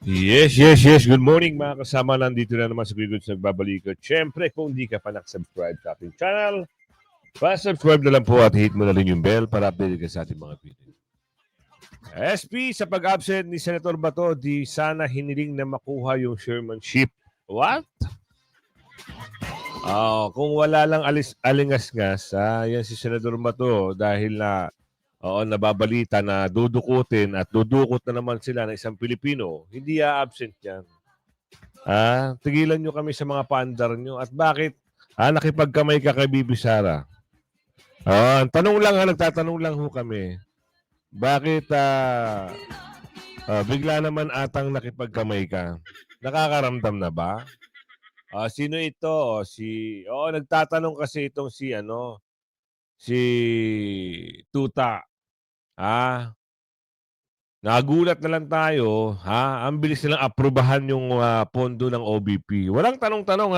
Yes. Good morning mga kasama. Nandito na naman sa Good nagbabalik. Siyempre, kung di ka pa nakasubscribe sa ating channel, pa-subscribe na lang po at hit mo na rin yung bell para update ka sa ating mga video. SP, sa pag-absent ni Senator Bato, di sana hiniling na makuha yung chairmanship. What? Kung wala lang alingas-ngas, yan si Senator Bato dahil na nababalita na dudukutin at dudukot na naman sila ng isang Pilipino, hindi absent yan. Tigilan nyo kami sa mga paandar nyo. At bakit nakipagkamay ka kay Bibi Sara? Tanong lang nagtatanong lang ho kami. Bakit bigla naman atang nakipagkamay ka? Nakakaramdam na ba? Sino ito? Nagtatanong kasi itong si Tuta. Nagulat na lang tayo, ang bilis nilang aprubahan yung pondo ng OBP. Walang tanong-tanong,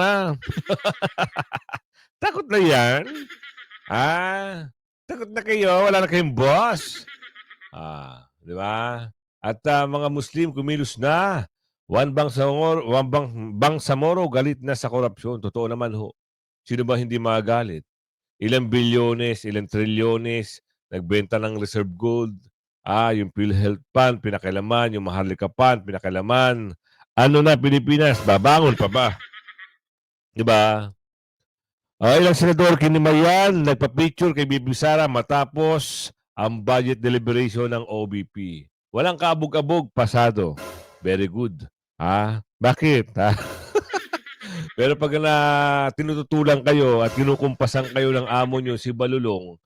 Takot na yan? Takot na kayo? Wala na kayong boss? Di ba? At mga Muslim kumilos na. Juan Bangsamoro galit na sa korupsyon. Totoo naman ho. Sino ba hindi magalit? Ilang bilyones, ilang trilyones, nagbenta ng reserve gold. Yung PhilHealth Fund, pinakailaman. Yung Maharlika Fund, pinakailaman. Ano na, Pilipinas? Babangon pa ba? Diba? Ilang senador kinimayan, nagpa-picture kay Bibi Sara matapos ang budget deliberation ng OBP. Walang kaabog-abog, pasado. Very good. Bakit? Pero pag tinututulan kayo at kinukumpasan kayo ng amo nyo, si Balulong,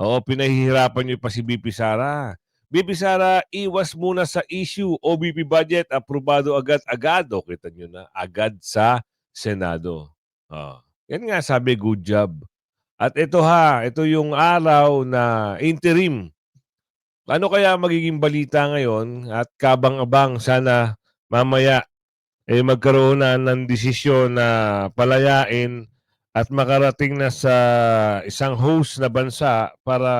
pinahihirapan nyo pa si BP Sara. BP Sara, iwas muna sa issue. OBP budget, aprobado agad-agad. Kita nyo na, agad sa Senado. Yan nga sabi, good job. At ito yung araw na interim. Ano kaya magiging balita ngayon? At kabang-abang, sana mamaya magkaroon na ng desisyon na palayain at makarating na sa isang host na bansa para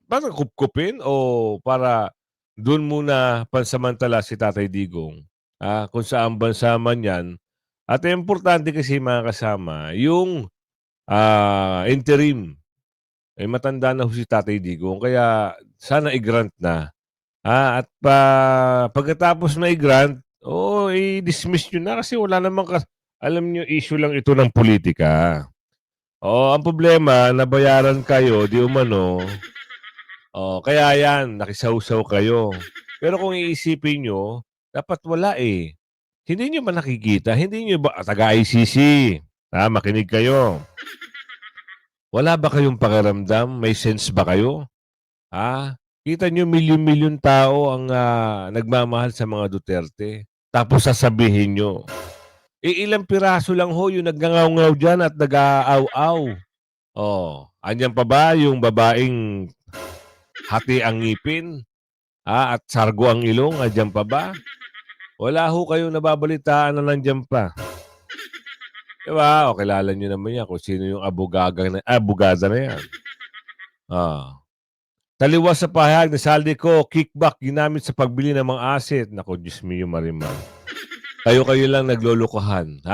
para kupkupin o para doon muna pansamantala si Tatay Digong. Kung saan bansa man yan. At importante kasi mga kasama, yung interim. Matanda na ho si Tatay Digong kaya sana i-grant na. At pagkatapos na i-grant, i-dismiss nyo na kasi wala namang alam nyo, issue lang ito ng politika. Ang problema, nabayaran kayo, di umano. Kaya yan, nakisawsaw kayo. Pero kung iisipin nyo, dapat wala eh. Hindi nyo ba nakikita? Hindi nyo ba, taga-ICC, makinig kayo. Wala ba kayong pakiramdam? May sense ba kayo? Kita nyo, milyon-milyon tao ang nagmamahal sa mga Duterte. Tapos sasabihin nyo, ilang piraso lang ho yung nagngangaw-ngaw dyan at nag-aaw-aw. Andyan pa ba yung babaeng hati ang ngipin? At sargo ang ilong? Andyan pa ba? Wala ho kayong nababalitaan na nandyan pa. Diba? Kilala nyo naman yan kung sino yung abogada na yan. Taliwas sa pahayag ni Saldico, kickback ginamit sa pagbili ng mga asset. Naku, Diyos mio Marimar. Kayo lang naglulukuhan,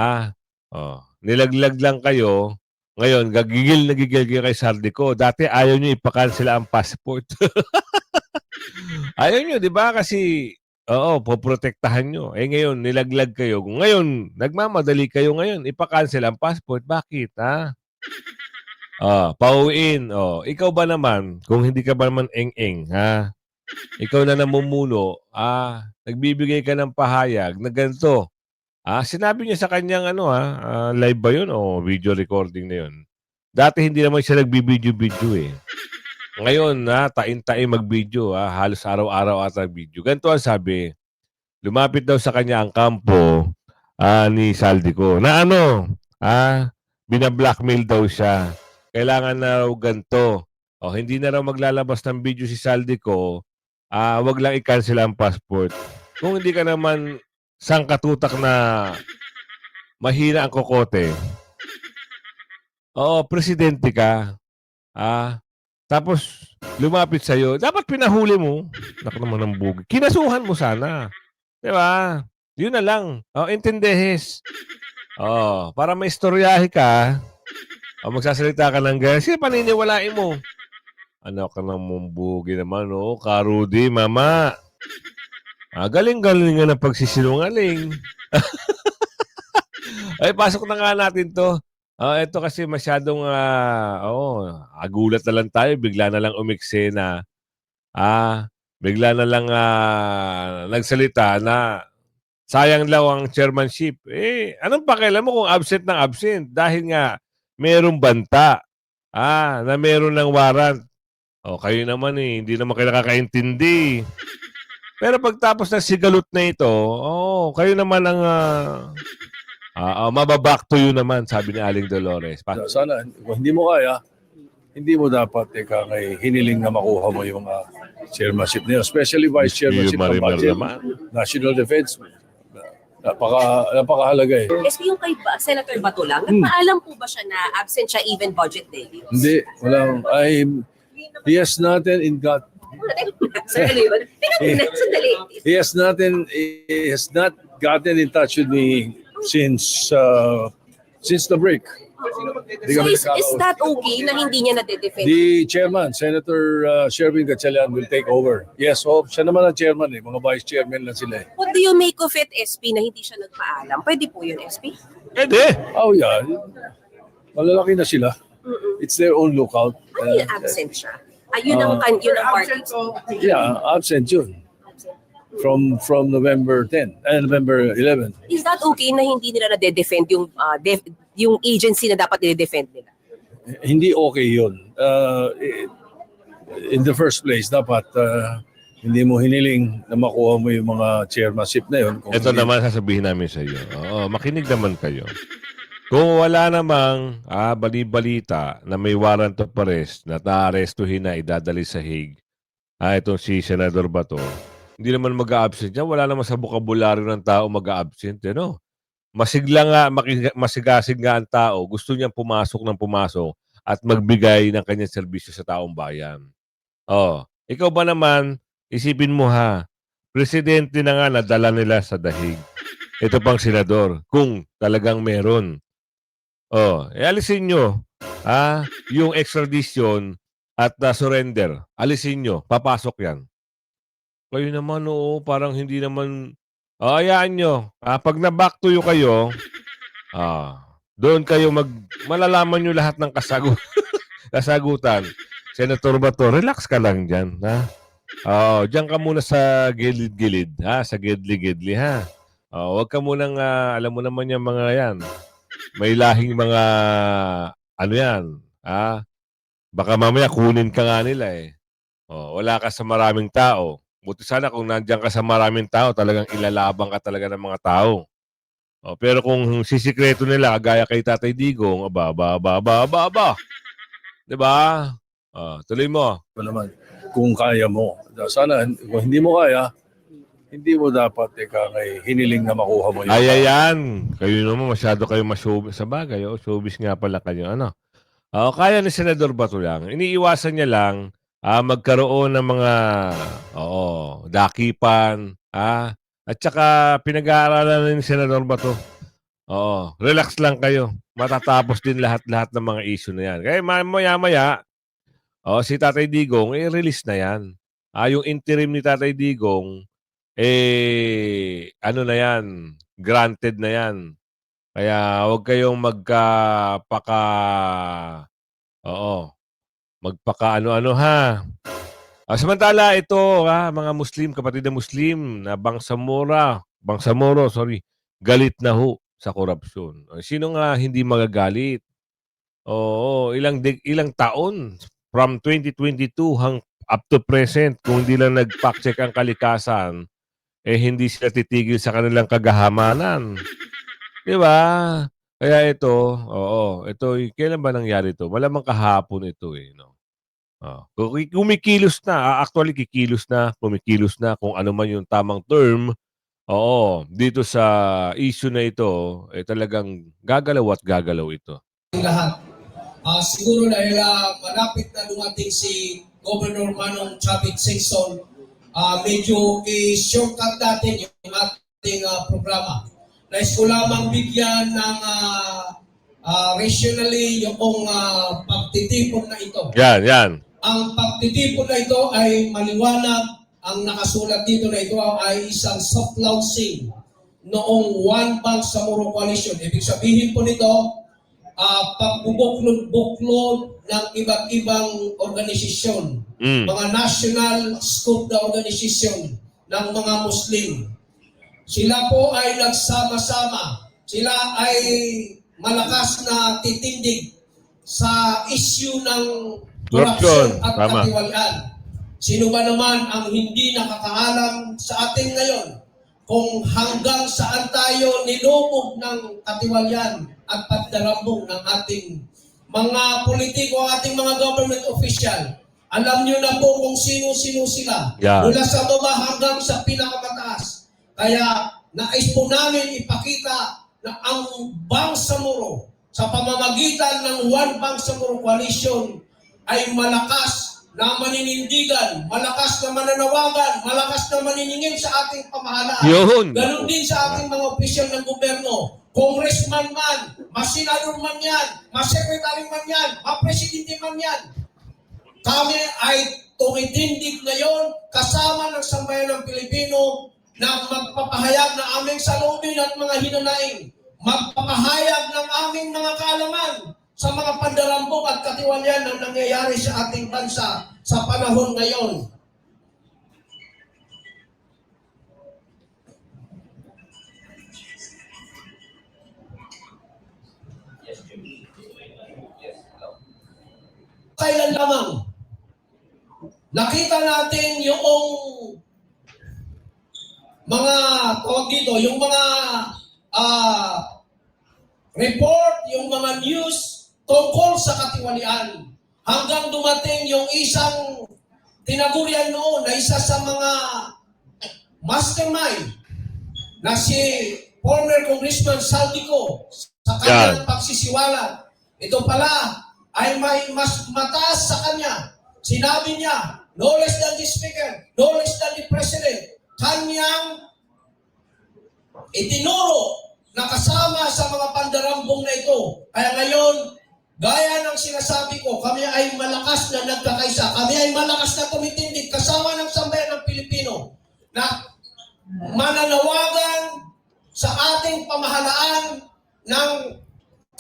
nilaglag lang kayo. Ngayon, gagigil kayo kay Saldico. Dati ayaw nyo ipakansela ang passport. Ayaw nyo, di ba? Kasi, poprotektahan nyo. Ngayon, nilaglag kayo. Ngayon, nagmamadali kayo ngayon, ipakansela ang passport. Bakit, pauwiin. Ikaw ba naman, kung hindi ka ba naman eng-eng, ikaw na namumuno, nagbibigay ka ng pahayag na ganito. Sinabi niya sa kanyang live ba yun o video recording na yun? Dati hindi naman siya nagbibideo-video eh. Ngayon, tain-tain mag-video, halos araw-araw ata video. Ganito ang sabi, lumapit daw sa kanya ang kampo ni Saldico na binablackmail daw siya. Kailangan na raw ganito. Hindi na raw maglalabas ng video si Saldico, wag lang i-cancel ang passport. Kung hindi ka naman sangkatutak na mahina ang kokote, presidente ka. tapos lumapit sa'yo, dapat pinahuli mo. Naku naman ng bugi. Kinasuhan mo sana, 'di ba? Yun na lang. Oh, intindihes. Oh, para maistoryahe ka, o magsasalita ka ng ganyan, sino paniniwalain mo? Ano ka namang bugi naman, oh, ka-Rudy, mama. Galing-galing nga ng pagsisinungaling. Ay, pasok na nga natin 'to. Ito kasi masyadong, gulat na lang tayo, bigla na lang umeksena. Bigla na lang, nagsalita na sayang daw ang chairmanship. Eh, anong pakialam mo kung absent ng absent dahil nga merong banta, na meron ng warrant. Kayo naman, hindi naman kayo nakakaintindi. Pero pagtapos ng sigalot na ito, kayo naman ang, maba-back to you naman, sabi ni Aling Dolores. Sana, kung hindi mo kaya, hindi mo dapat hiniling na makuha mo yung chairmanship niya, especially vice chairmanship ng budget, national defense. Napakahalaga eh. SP yung kay Senator Bato lang, nagpaalam po ba siya na absent siya even budget day? Hindi, walang, he has not gotten in touch with me since the break. So is that okay na hindi niya nade-defend? The chairman, Senator Sherwin Gatchalian will take over. Yes, siya naman ang chairman eh. Mga vice chairman lang sila eh. What do you make of it, SP, na hindi siya nagpaalam? Pwede po yun, SP? Pwede. Oh yeah. Malalaki na sila. It's their own lookout. Ano yung absent siya? Yun ang party. Yeah, absent yun. From November 10 and November 11. Is that okay na hindi nila nade-defend yung agency na dapat nade-defend nila? Hindi okay yun. In the first place, dapat hindi mo hiniling na makuha mo yung mga chairmanship na yun. Ito naman sasabihin namin sa iyo. Makinig naman kayo. Kung wala namang bali-balita na may warrant of arrest na naarestuhin na idadali sa Hague, itong si Senador Bato, hindi naman mag-a-absent yan. Wala naman sa bokabularyo ng tao mag-a-absent. Masigla nga, masigasig nga ang tao. Gusto niyang pumasok ng pumasok at magbigay ng kanyang serbisyo sa taong bayan. Ikaw ba naman, isipin mo presidente na nga nadala nila sa dahig. Ito pang senador, kung talagang meron. Alisin nyo, yung extradition at surrender. Alisin nyo, papasok yan. Kayo naman, parang hindi naman, hayaan nyo. Pag na-back to you kayo, doon kayo malalaman nyo lahat ng kasagutan. Senator Bato, relax ka lang dyan. Diyan ka muna sa gilid-gilid, sa gidli-gidli, huwag ka munang, alam mo naman yung mga yan. May lahing mga, baka mamaya kunin ka nga nila eh. Wala ka sa maraming tao. Buti sana kung nandiyan ka sa maraming tao, talagang ilalabang ka talaga ng mga tao. Pero kung sisikreto nila, gaya kay Tatay Digong, diba? Tuloy mo. Naman, kung kaya mo. Sana, kung hindi mo kaya, hindi mo dapat hiniling na makuha mo yun. Ayan. Kayo naman, masyado kayo ma-showbiz sa bagay. Showbiz nga pala kayo. Kaya ni Senador Bato lang. Iniiwasan niya lang magkaroon ng mga dakipan, at saka pinag-aaralan ni Senador Bato. Relax lang kayo. Matatapos din lahat-lahat ng mga issue na yan. Kaya maya-maya, si Tatay Digong, release na yan. Yung interim ni Tatay Digong, ano na yan, granted na yan. Kaya huwag kayong magpaka-ano-ano samantala ito, mga Muslim, kapatid na Muslim na Bangsamoro, galit na sa korupsyon. Sino nga hindi magagalit? Ilang taon from 2022 up to present, kung hindi lang nag-fact check ang kalikasan, hindi sila titigil sa kanilang kagahamanan. Di ba? Kaya ito, kailan ba nangyari ito? Malamang kahapon ito Kumikilos na, actually kumikilos na kung ano man yung tamang term. Dito sa issue na ito, talagang gagalaw at gagalaw ito. Lahat Siguro dahil malapit na dumating si Governor Manong Chavit Singson, medyo i-shortcut natin yung ating programa. Nais ko lamang bigyan ng rationally yung pagtitipon na ito. Yan. Ang pagtitipon na ito ay maliwanag. Ang nakasulat dito na ito ay isang soft launching noong One Bangsamoro Coalition. Ibig sabihin po nito, pagbubuklod-buklod ng iba't ibang organisasyon, mga national scope na organisasyon ng mga Muslim. Sila po ay nagsama-sama. Sila ay malakas na titindig sa issue ng corruption at katiwalian. Sino ba naman ang hindi nakakaalam sa atin ngayon kung hanggang saan tayo nilubog ng katiwalian at pagdarambong ng ating mga politiko, ating mga government official. Alam nyo na po kung sino-sino sila. Yeah. Mula sa baba hanggang sa pinakamataas. Kaya nais po namin ipakita na ang Bangsamoro sa pamamagitan ng One Bangsamoro Coalition ay malakas na maninindigan, malakas na mananawagan, malakas na maniningil sa ating pamahalaan. Yun. Ganon din sa ating mga opisyal ng gobyerno. Congressman man, masenador man yan, masekretary man yan, mapresidente man yan. Kami ay tumitindig ngayon kasama ng sambayan ng Pilipino na magpapahayag ng aming salubin at mga hinanaing, magpapahayag ng aming mga kaalaman sa mga pandarambong at katiwalian na nangyayari sa ating bansa sa panahon ngayon. Kailan lamang nakita natin yung mga tawag dito, yung mga report, yung mga news tungkol sa katiwalian. Hanggang dumating yung isang tinagurian noon na isa sa mga mastermind na si former Congressman Saldico sa kanyang pagsisiwalat. Ito pala ay may mas mataas sa kanya. Sinabi niya, no less than the Speaker, no less than the President, kanyang itinuro na kasama sa mga pandarambong na ito. Kaya ngayon, gaya ng sinasabi ko, kami ay malakas na nagkakaisa. Kami ay malakas na tumitindig kasama ng sambayan ng Pilipino na mananawagan sa ating pamahalaan ng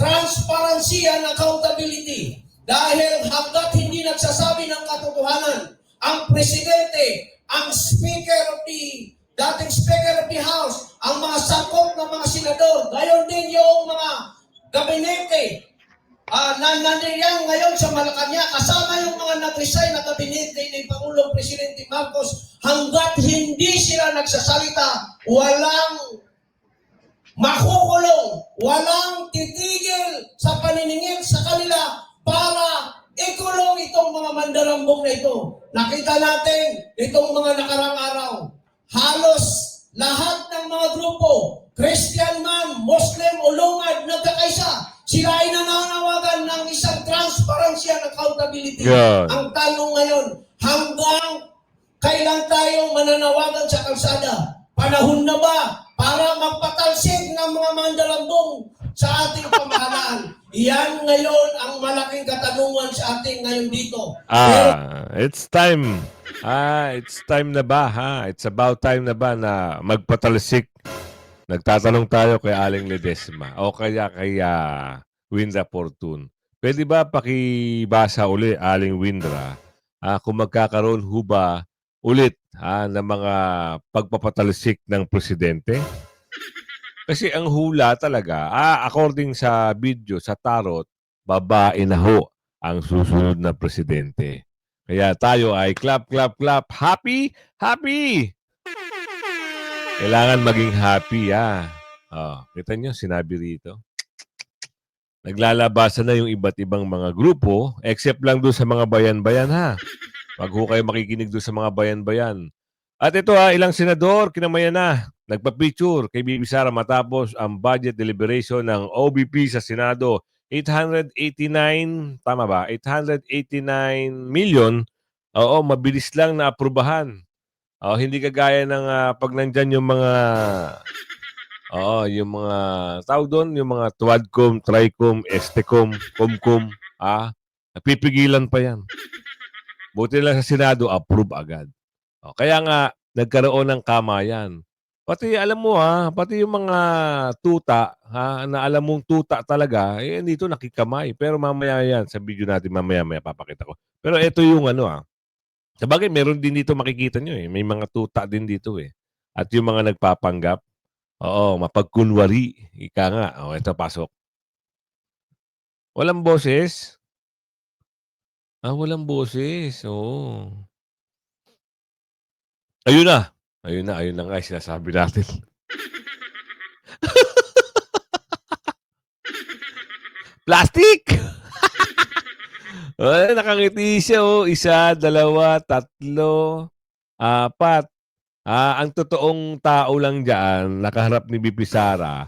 transparency and accountability. Dahil hanggat hindi nagsasabi ng katotohanan, ang Presidente, ang dating Speaker of the House, ang mga sakop ng mga senador, gayon din yung mga gabinete na nandiyan ngayon sa Malacanang, kasama yung mga nag-resign na gabinete ni Pangulong Presidente Marcos, hanggat hindi sila nagsasalita, walang makukulong, walang titigil sa paniningil sa kanila para ikulong itong mga mandarambong na ito. Nakita natin itong mga nakarang araw, halos lahat ng mga grupo, Christian man, Muslim o Lumad, nagkakaisa. Sila ay nananawagan ng isang transparency and accountability. Yeah. Ang tanong ngayon, hanggang kailan tayo mananawagan sa kalsada? Panahon na ba para magpatalsik ng mga mandarambong sa ating pamahalaan? Iyan ngayon ang malaking katanungan sa ating ngayon dito. It's time. It's time na ba, ha? It's about time na ba na magpatalsik? Nagtatanong tayo kay Aling Ledesma o kaya kay Windra Fortune. Pwede ba pakibasa uli, Aling Windra, kung magkakaroon ho ba ulit ng mga pagpapatalsik ng presidente? Kasi ang hula talaga, according sa video, sa tarot, babae na ho ang susunod na presidente. Kaya tayo ay clap, clap, clap. Happy? Happy! Kailangan maging happy, kita nyo, sinabi rito. Naglalabasan na yung iba't ibang mga grupo, except lang doon sa mga bayan-bayan, ha? Pag ho kayo makikinig doon sa mga bayan-bayan. At ito, ilang senador, kinamayan na. Nagpa-picture kay Bibi Sara matapos ang budget deliberation ng OBP sa Senado. 889, tama ba? 889 million, oo, mabilis lang na aprubahan. Oh, hindi kagaya ng pag nandyan yung mga yung mga tawag doon, yung mga Tuadcom, Tricom, Estecom, Comcom, napipigilan pa yan. Buti lang sa Senado, approve agad. Kaya nga, nagkaroon ng kamayan. Pati alam mo pati yung mga tuta, na alam mong tuta talaga, dito nakikamay. Pero mamaya yan, sa video natin mamaya papakita ko. Pero ito yung sabagay meron din dito makikita nyo May mga tuta din dito At yung mga nagpapanggap, mapagkunwari. Ika nga, ito pasok. Walang boses? Walang boses. Oo. Ayun na. Ayun na nga sinasabi natin. Plastic! Nakangiti siya 1, 2, 3, 4. Ang totoong tao lang diyan, nakaharap ni BP Sara,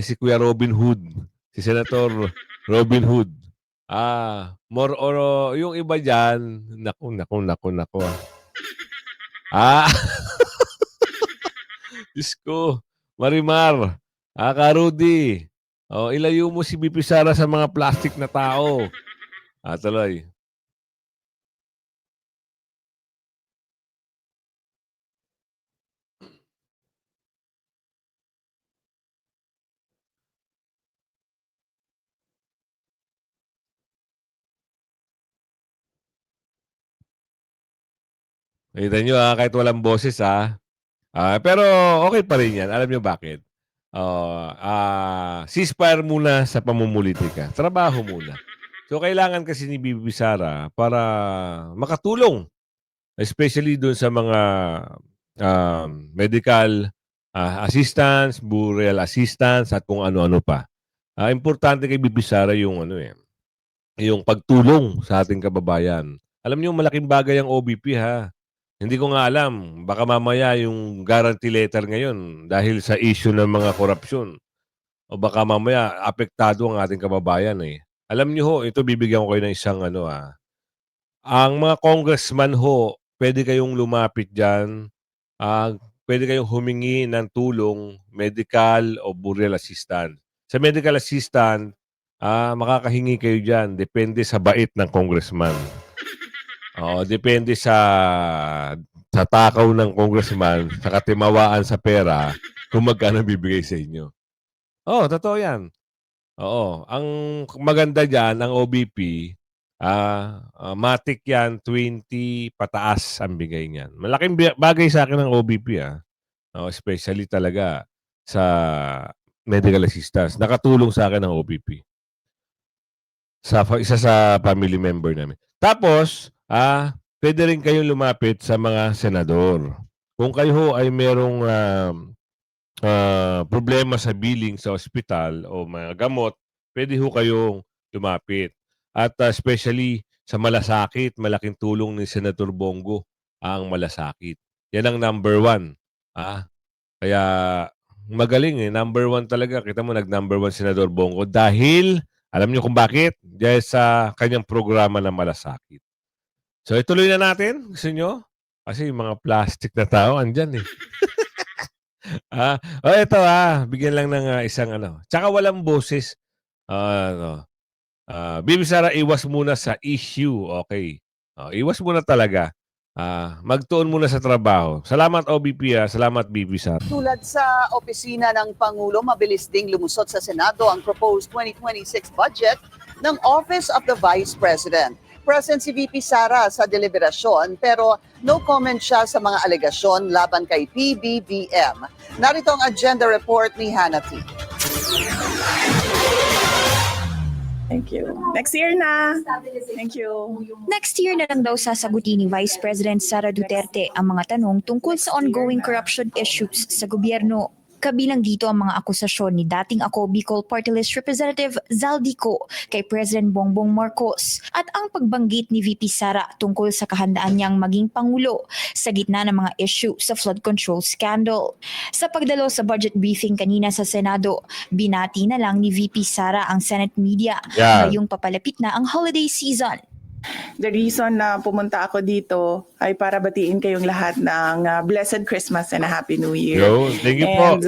si Kuya Robin Hood, si Senator Robin Hood. More or yung iba diyan, naku. Diyos ko, Marimar, Ka Rudy, ilayo mo si BP Sara sa mga plastic na tao. Tuloy. Kita nyo kahit walang boses pero okay pa rin yan. Alam nyo bakit? Ceasefire muna sa pamumulitika. Trabaho muna. So, kailangan kasi ni Bibi Sara para makatulong. Especially doon sa mga medical assistance, burial assistance, at kung ano-ano pa. Importante kay Bibi Sara yung yung pagtulong sa ating kababayan. Alam niyo, malaking bagay ang OBP Hindi ko nga alam, baka mamaya yung guarantee letter ngayon dahil sa issue ng mga korupsyon. O baka mamaya apektado ang ating kababayan Alam niyo ito bibigyan ko kayo ng isang Ang mga congressman pwede kayong lumapit diyan. Pwede kayong humingi ng tulong, medical o burial assistant. Sa medical assistant, makakahingi kayo diyan, depende sa bait ng congressman. Depende sa takaw ng congressman, sa katimawaan sa pera, kung magkano bibigay sa inyo. Totoo yan. Ang maganda dyan, ang OBP, matik yan, 20 pataas ang bigay niyan. Malaking bagay sa akin ang OBP especially talaga sa medical assistance. Nakatulong sa akin ang OBP. Isa sa family member namin. Tapos, pwede rin kayong lumapit sa mga senador. Kung kayo ay merong problema sa billing sa ospital o mga gamot, pwede kayong lumapit. At especially sa malasakit, malaking tulong ni Senator Bongo ang malasakit. Yan ang number 1. Kaya magaling number 1 talaga. Kita mo, nag-number 1 Senador Bongo dahil, alam niyo kung bakit? Dahil sa kanyang programa ng malasakit. So, ituloy na natin. Gusto nyo? Kasi yung mga plastic na tao, andyan ito bigyan lang ng isang Tsaka walang boses. Bibi Sara, iwas muna sa issue. Okay. Iwas muna talaga. Magtuon muna sa trabaho. Salamat OBP Salamat Bibi Sara. Tulad sa opisina ng Pangulo, mabilis ding lumusot sa Senado ang proposed 2026 budget ng Office of the Vice President. Present si VP Sara sa deliberasyon pero no comment siya sa mga alegasyon laban kay PBBM. Narito ang agenda report ni Hannah T. Thank you. Next year na. Thank you. Next year na lang daw sasagutin ni Vice President Sara Duterte ang mga tanong tungkol sa ongoing corruption issues sa gobyerno. Kabilang dito ang mga akusasyon ni dating Ako Bicol Party List Representative Zaldico kay President Bongbong Marcos at ang pagbanggit ni VP Sara tungkol sa kahandaan niyang maging Pangulo sa gitna ng mga issue sa flood control scandal. Sa pagdalo sa budget briefing kanina sa Senado, binati na lang ni VP Sara ang Senate media ngayong papalapit na ang holiday season. The reason na pumunta ako dito ay para batiin kayong lahat ng Blessed Christmas and a Happy New Year. Yo, thank you po. And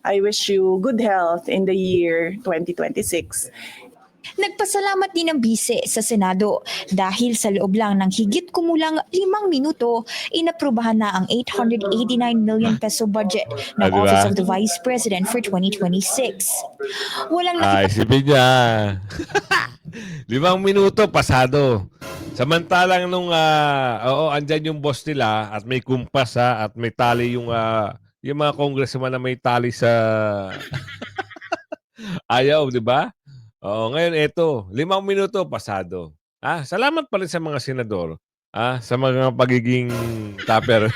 I wish you good health in the year 2026. Nagpasalamat din ang bise sa Senado dahil sa loob lang ng higit kumulang 5 minuto, inaprubahan na ang 889 million peso budget ng Diba? Office of the Vice President for 2026. Walang Ay, isipin niya. 5 minuto, pasado. Samantalang nung, andyan yung boss nila at may kumpas at may tali yung mga congressman na may tali sa ayaw, di ba? Oo, ngayon eto, 5 minuto, pasado. Salamat pa rin sa mga senador, sa mga pagiging tupper.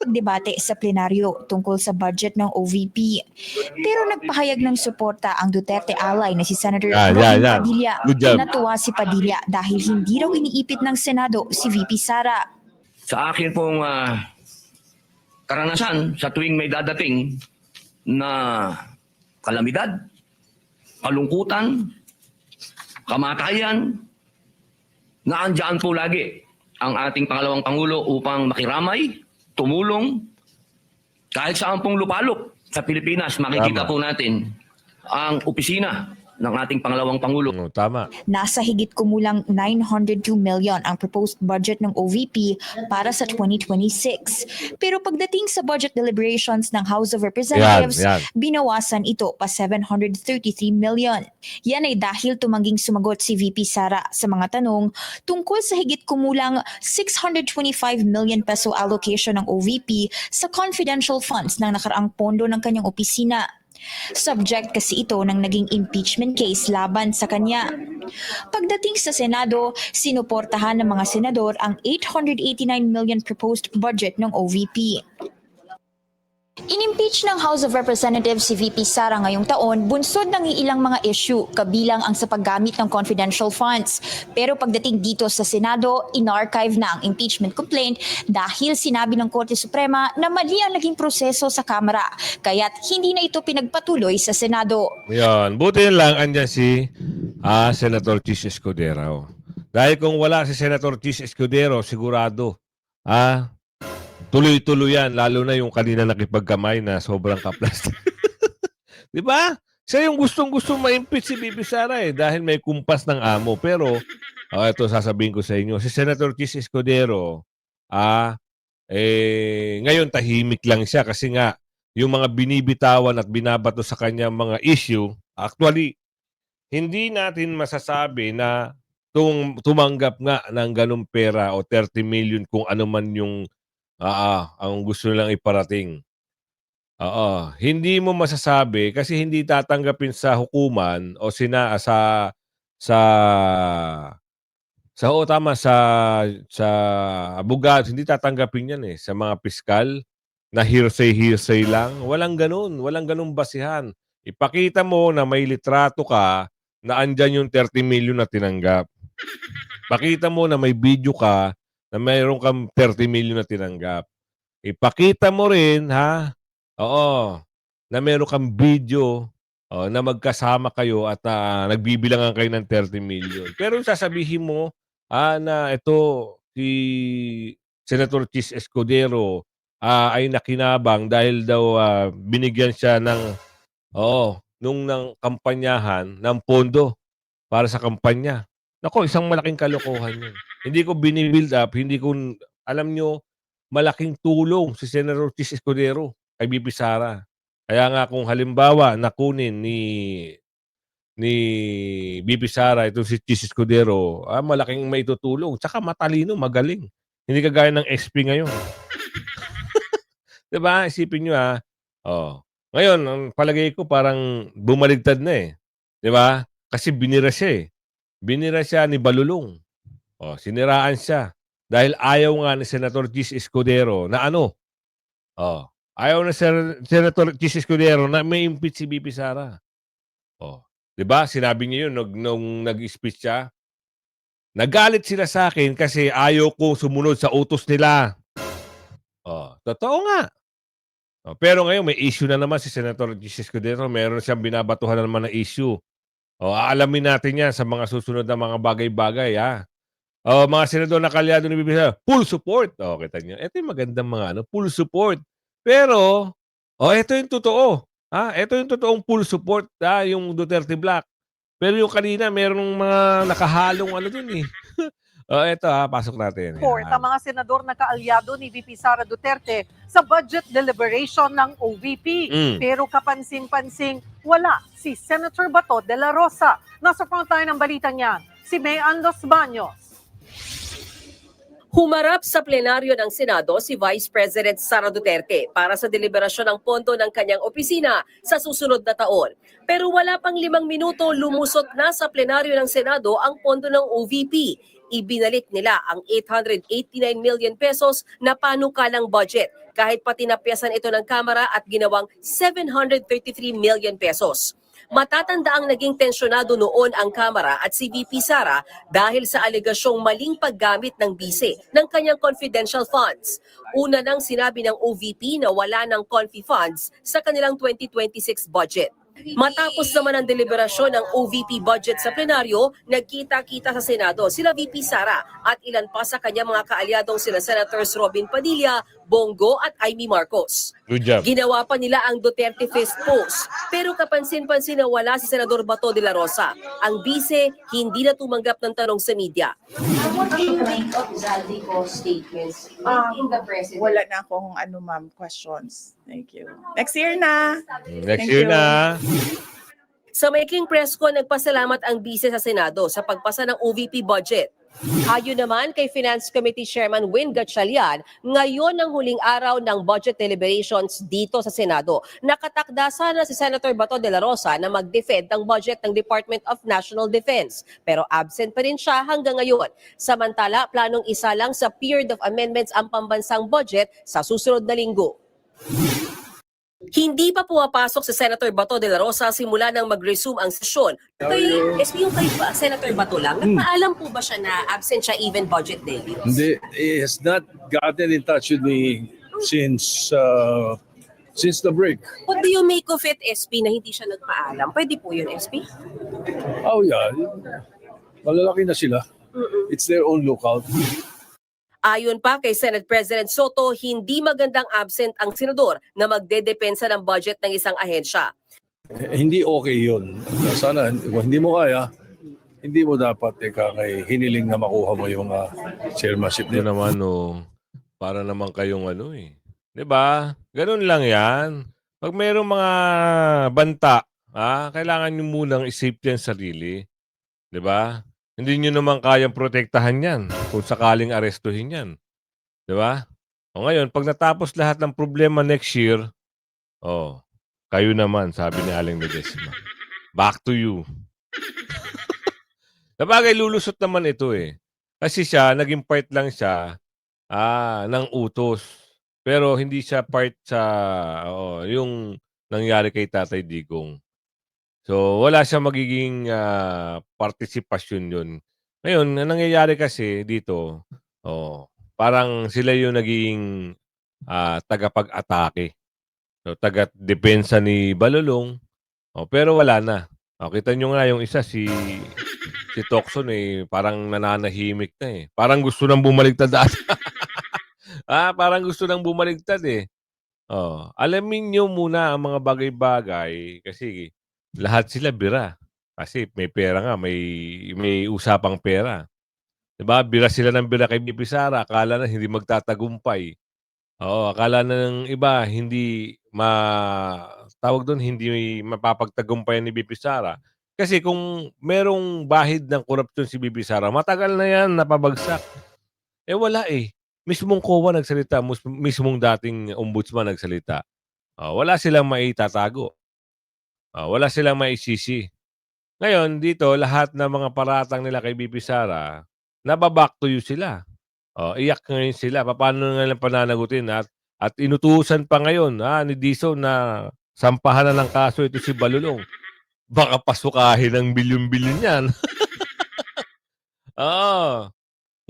debate sa plenaryo tungkol sa budget ng OVP. Pero nagpahayag ng suporta ang Duterte ally na si Senator Robin Padilla. Good job. Natuwa si Padilla dahil hindi raw iniipit ng Senado si VP Sara. Sa akin pong karanasan sa tuwing may dadating na kalamidad, kalungkutan, kamatayan, naandyan po lagi ang ating pangalawang Pangulo upang makiramay, tumulong, kahit saan pong lupalop sa Pilipinas, makikita po natin ang opisina ng ating pangalawang Pangulo. Tama. Nasa higit kumulang 902 million ang proposed budget ng OVP para sa 2026. Pero pagdating sa budget deliberations ng House of Representatives, binawasan ito pa 733 million. Yan ay dahil tumangging sumagot si VP Sara sa mga tanong tungkol sa higit kumulang 625 million peso allocation ng OVP sa confidential funds ng nakaraang pondo ng kanyang opisina. Subject kasi ito ng naging impeachment case laban sa kanya. Pagdating sa Senado, sinuportahan ng mga senador ang 889 million proposed budget ng OVP. Inimpeach ng House of Representatives si VP Sara ngayong taon, bunsod ng ilang mga issue, kabilang ang sa paggamit ng confidential funds. Pero pagdating dito sa Senado, inarchive na ang impeachment complaint dahil sinabi ng Korte Suprema na mali ang naging proseso sa Kamara, kaya't hindi na ito pinagpatuloy sa Senado. Yan. Buti lang andyan si Senator Chis Escudero. Dahil kung wala si Senator Chis Escudero, sigurado, tuloy-tuloy yan, lalo na yung kanina nakipagkamay na sobrang kaplas. Di ba? Siya yung gustong-gustong ma-impeach si VP Sara dahil may kumpas ng amo. Pero, ito sasabihin ko sa inyo, si Senator Chis Escudero, ngayon tahimik lang siya kasi nga, yung mga binibitawan at binabato sa kanya mga issue, actually, hindi natin masasabi na tumanggap nga ng ganung pera o 30 million kung ano man yung ang gusto nilang iparating. Hindi mo masasabi kasi hindi tatanggapin sa hukuman o sa abogado, hindi tatanggapin yan sa mga piskal na hearsay lang. Walang ganun basihan. Ipakita mo na may litrato ka na andyan yung 30 million na tinanggap. Pakita mo na may video ka na mayroon kang 30 million na tinanggap. Ipakita mo rin, na mayroon kang video na magkasama kayo at nagbibilangan kayo ng 30 million. Pero sasabihin mo na ito si Senator Chis Escudero ay nakinabang dahil daw binigyan siya ng kampanyahan ng pondo para sa kampanya. Nako, isang malaking kalokohan yun. Hindi ko binibuild up, alam nyo, malaking tulong si Senator Chis Escudero kay VP Sara. Kaya nga kung halimbawa nakunin ni VP Sara ito si Chis Escudero, malaking maitutulong. Tsaka matalino, magaling. Hindi kagaya ng SP ngayon. Diba? Isipin nyo Ngayon, ang palagay ko parang bumaligtad na Diba? Kasi binira siya Binira siya ni Balulong. Siniraan siya. Dahil ayaw nga ni Senator Chis Escudero na Ayaw na Senator Chis Escudero na may impeach si VP Sara. Oh, 'di ba? Sinabi niya 'yun nung nag-speech siya. Nagalit sila sa akin kasi ayaw ko sumunod sa utos nila. Oh, totoo nga. Oh, pero ngayon may issue na naman si Senator Chis Escudero, meron siyang binabatuhan na naman na issue. Oh, aalamin natin 'yan sa mga susunod na mga bagay-bagay, ha. Oh, mga senador na kalyado ni VP Sara, full support. Oh, kita niyo. Ito yung magandang mga full support. Pero, ito yung totoo. Ito yung totoong full support, yung Duterte Black. Pero yung kanina, merong mga nakahalong dun eh. Ito pasok natin. Report ang mga senador na kaalyado ni VP Sara Duterte sa budget deliberation ng OVP. Pero kapansin-pansing, wala si Senator Bato de la Rosa. Nasa front line ng balita niyan, si Mayan Los Baños. Humarap sa plenaryo ng Senado si Vice President Sara Duterte para sa deliberasyon ng pondo ng kanyang opisina sa susunod na taon. Pero wala pang 5 minuto, lumusot na sa plenaryo ng Senado ang pondo ng OVP. Ibinalik nila ang 889 million pesos na panukalang budget kahit pa tinapyasan ito ng Kamara at ginawang 733 million pesos. Matatanda ang naging tensyonado noon ang Kamara at si VP Sara dahil sa alegasyong maling paggamit ng bise ng kanyang confidential funds. Una nang sinabi ng OVP na wala ng confi funds sa kanilang 2026 budget. Matapos naman ang deliberasyon ng OVP budget sa plenaryo, nagkita-kita sa Senado sila VP Sara at ilan pa sa kanyang mga kaalyadong sila Senators Robin Padilla, Bongo at Amy Marcos. Good job. Ginawa pa nila ang Duterte Fist Post, pero kapansin-pansin na wala si Senador Bato de la Rosa. Ang bise, hindi na tumanggap ng tanong sa media. What do you make of Zaldico's statements in the president? Wala na akong ma'am, questions. Thank you. Next year na. Next Thank year you. na. Sa maikling press ko, nagpasalamat ang bise sa Senado sa pagpasa ng OVP budget. Ayon naman kay Finance Committee Chairman Win Gatchalian, ngayon ang huling araw ng budget deliberations dito sa Senado. Nakatakda sana si Senator Bato de la Rosa na mag-defend ng budget ng Department of National Defense. Pero absent pa rin siya hanggang ngayon. Samantala, planong isa lang sa period of amendments ang pambansang budget sa susunod na linggo. Hindi pa pumapasok si Senator Bato de la Rosa simula nang mag-resume ang sesyon. Yung kay Senator Bato lang, nagpaalam po ba siya na absent siya even budget day? Hindi, he has not gotten in touch with me since the break. What do you make of it, SP, na hindi siya nagpaalam? Pwede po yun, SP? Oh yeah, malalaki na sila. It's their own lookout. Ayon pa kay Senate President Soto, hindi magandang absent ang senador na magdedepensa ng budget ng isang ahensya. Hindi okay yun. Sana, kung hindi mo kaya, hindi mo dapat hiniling na makuha mo yung chairmanship Ito nila. naman, para naman kayong 'di ba? Ganun lang 'yan. Pag mayroong mga banta, kailangan niyo munang i-safety ang sarili, 'di ba? Hindi niyo naman kayang protektahan 'yan kung sakaling arestuhin 'yan, 'di ba? O ngayon, pag natapos lahat ng problema next year, kayo naman, sabi ni Aling Ledesma. Back to you. Sabagay, lulusot naman ito eh. Kasi siya, naging part lang siya ng utos. Pero hindi siya part sa yung nangyari kay Tatay Digong. So, wala siya magiging partisipasyon yun. Ngayon, ang nangyayari kasi dito, parang sila yung naging tagapag-atake. So, taga-depensa ni Balulong. Pero wala na. Kita nyo nga yung isa, si Tocson parang nananahimik na eh. Parang gusto nang bumaligtad dati. Parang gusto nang bumaligtad eh. Alamin nyo muna ang mga bagay-bagay kasi lahat sila bira. Kasi may pera nga, may usapang pera. Diba? Bira sila ng bira kay VP Sara. Akala na hindi magtatagumpay. Akala na ng iba hindi hindi mapapagtagumpayan ni VP Sara. Kasi kung merong bahid ng korupsyon si VP Sara, matagal na yan napabagsak. Wala eh. Mismong COA nagsalita, mismong dating ombudsman nagsalita. Wala silang maitatago. Wala silang maisisi. Ngayon, dito, lahat ng mga paratang nila kay VP Sara, nababack to you sila. Iyak ngayon sila. Paano nga lang pananagutin at At inutusan pa ngayon ni Dizon na sampahan na ng kaso ito si Balulong. Baka pasukahin ng bilyon-bilyon yan. Oo.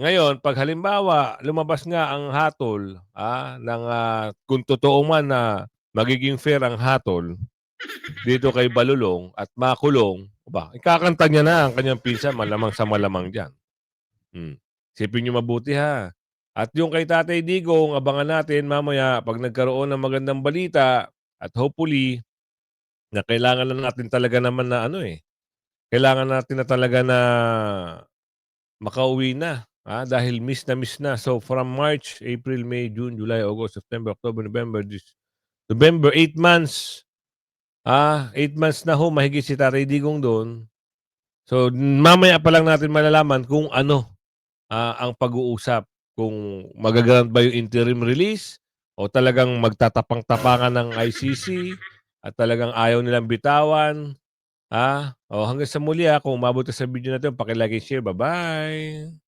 Ngayon, pag halimbawa, lumabas nga ang hatol, kung totoo man na magiging fair ang hatol dito kay Balulong at makulong, ikakanta niya na ang kanyang pinsan, malamang sa malamang dyan. Isipin niyo mabuti ha. At yung kay Tatay Digong, abangan natin mamaya pag nagkaroon ng magandang balita at hopefully na kailangan na natin talaga naman na kailangan natin na talaga na makauwi na. Dahil miss na. So from March, April, May, June, July, August, September, October, November, November, 8 months. 8 months na mahigit si Tatay Digong doon. So mamaya pa lang natin malalaman kung ano ang pag-uusap. Kung magagamit ba yung interim release o talagang magtatapang-tapangan ng ICC at talagang ayaw nilang bitawan. Hanggang sa muli kung umabot sa video na ito, paki-like and share. Bye-bye!